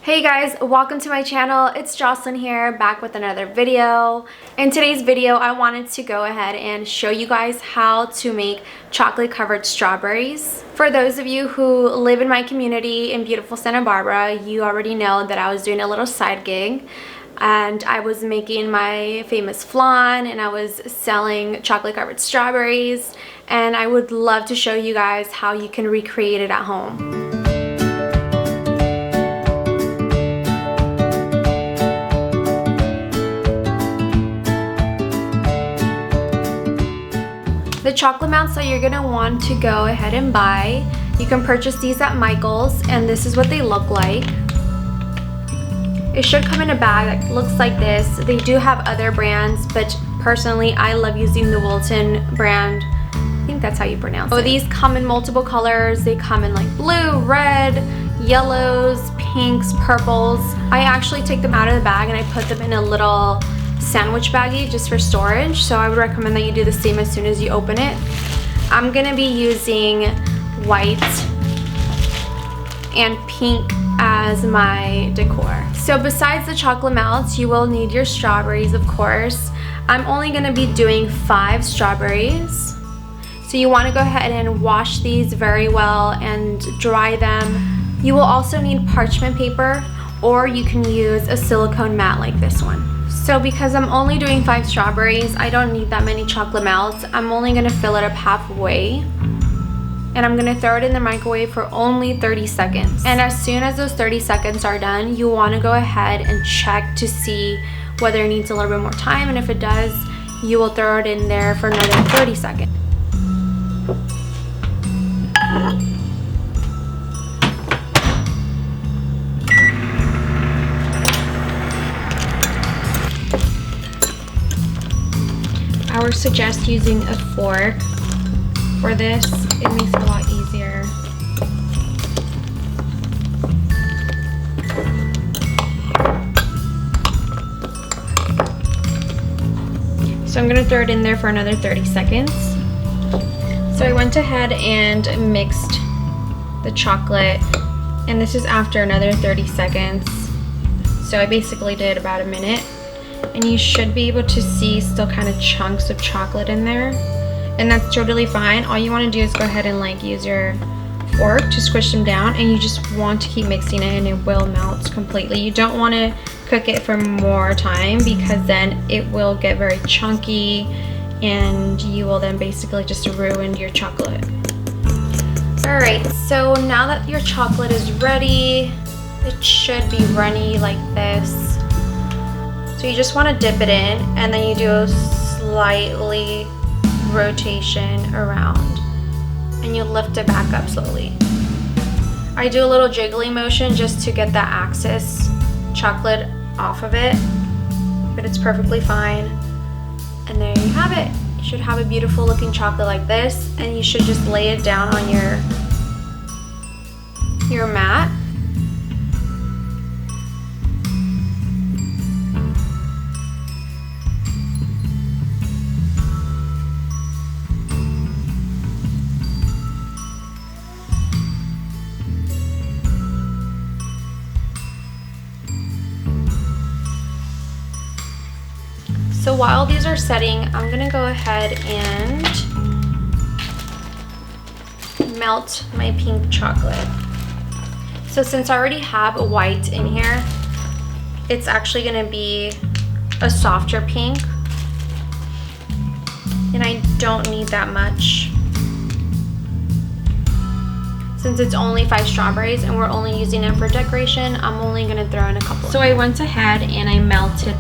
Hey guys, welcome to my channel. It's Jocelyn here, back with another video. In today's video, I wanted to go ahead and show you guys how to make chocolate covered strawberries. For those of you who live in my community in beautiful Santa Barbara, you already know that I was doing a little side gig and I was making my famous flan and I was selling chocolate covered strawberries, and I would love to show you guys how you can recreate it at home. The chocolate mounts that you're going to want to go ahead and buy, you can purchase these at Michael's, and this is what they look like. It should come in a bag that looks like this. They do have other brands, but personally I love using the Wilton brand. I think that's how you pronounce it. So these come in multiple colors. They come in like blue, red, yellows, pinks, purples. I actually take them out of the bag and I put them in a little sandwich baggie just for storage, so I would recommend that you do the same as soon as you open it. I'm gonna be using white and pink as my decor. So besides the chocolate melts, you will need your strawberries, of course. I'm only gonna be doing 5 strawberries, so you want to go ahead and wash these very well and dry them. You will also need parchment paper, or you can use a silicone mat like this one. So because I'm only doing 5 strawberries, I don't need that many chocolate melts. I'm only gonna fill it up halfway, and I'm gonna throw it in the microwave for only 30 seconds. And as soon as those 30 seconds are done, you wanna go ahead and check to see whether it needs a little bit more time, and if it does, you will throw it in there for another 30 seconds. I would suggest using a fork for this. It makes it a lot easier. So I'm gonna throw it in there for another 30 seconds. So I went ahead and mixed the chocolate, and this is after another 30 seconds. So I basically did about a minute. And you should be able to see still kind of chunks of chocolate in there, and that's totally fine. All you want to do is go ahead and like use your fork to squish them down, and you just want to keep mixing it and it will melt completely. You don't want to cook it for more time because then it will get very chunky and you will then basically just ruin your chocolate. Alright, so now that your chocolate is ready, it should be runny like this. So you just want to dip it in, and then you do a slightly rotation around, and you lift it back up slowly. I do a little jiggly motion just to get that excess chocolate off of it, but it's perfectly fine. And there you have it. You should have a beautiful looking chocolate like this, and you should just lay it down on your mat. So while these are setting, I'm gonna go ahead and melt my pink chocolate. So since I already have a white in here, it's actually gonna be a softer pink, and I don't need that much. Since it's only 5 strawberries and we're only using them for decoration, I'm only gonna throw in a couple. So I went ahead and I melted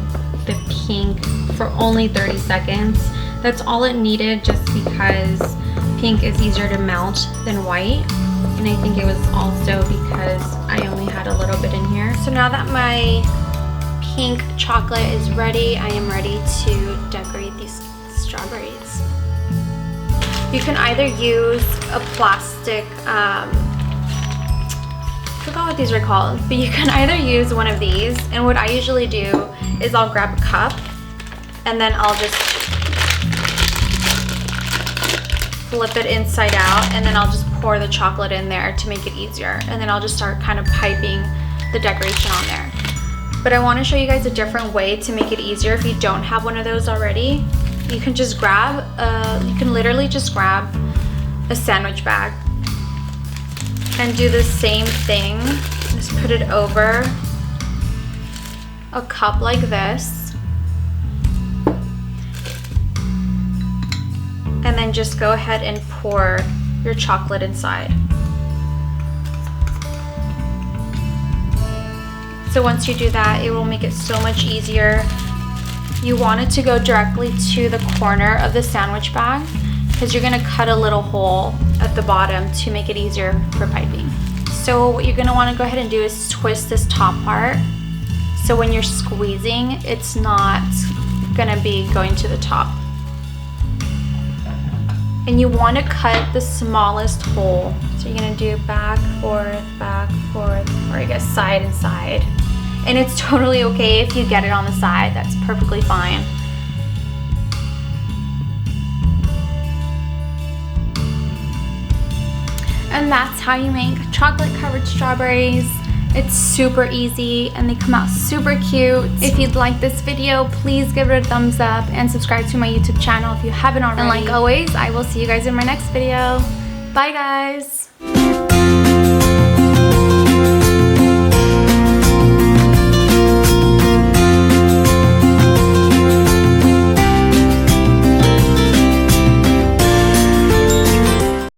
the pink for only 30 seconds. That's all it needed, just because pink is easier to melt than white, and I think it was also because I only had a little bit in here. So now that my pink chocolate is ready, I am ready to decorate these strawberries. You can either use a plastic, I forgot what these are called, but you can either use one of these, and what I usually do is I'll grab a cup and then I'll just flip it inside out, and then I'll just pour the chocolate in there to make it easier, and then I'll just start kind of piping the decoration on there. But I want to show you guys a different way to make it easier if you don't have one of those already. You can just grab, you can literally just grab a sandwich bag and do the same thing. Just put it over a cup like this. And then just go ahead and pour your chocolate inside. So once you do that, it will make it so much easier. You want it to go directly to the corner of the sandwich bag because you're gonna cut a little hole at the bottom to make it easier for piping. So what you're gonna wanna go ahead and do is twist this top part. So when you're squeezing, it's not gonna be going to the top. And you wanna cut the smallest hole. So you're gonna do back, forth, or I guess side and side. And it's totally okay if you get it on the side, that's perfectly fine. And that's how you make chocolate covered strawberries. It's super easy and they come out super cute. If you'd like this video, please give it a thumbs up and subscribe to my YouTube channel if you haven't already. And like always, I will see you guys in my next video. Bye guys.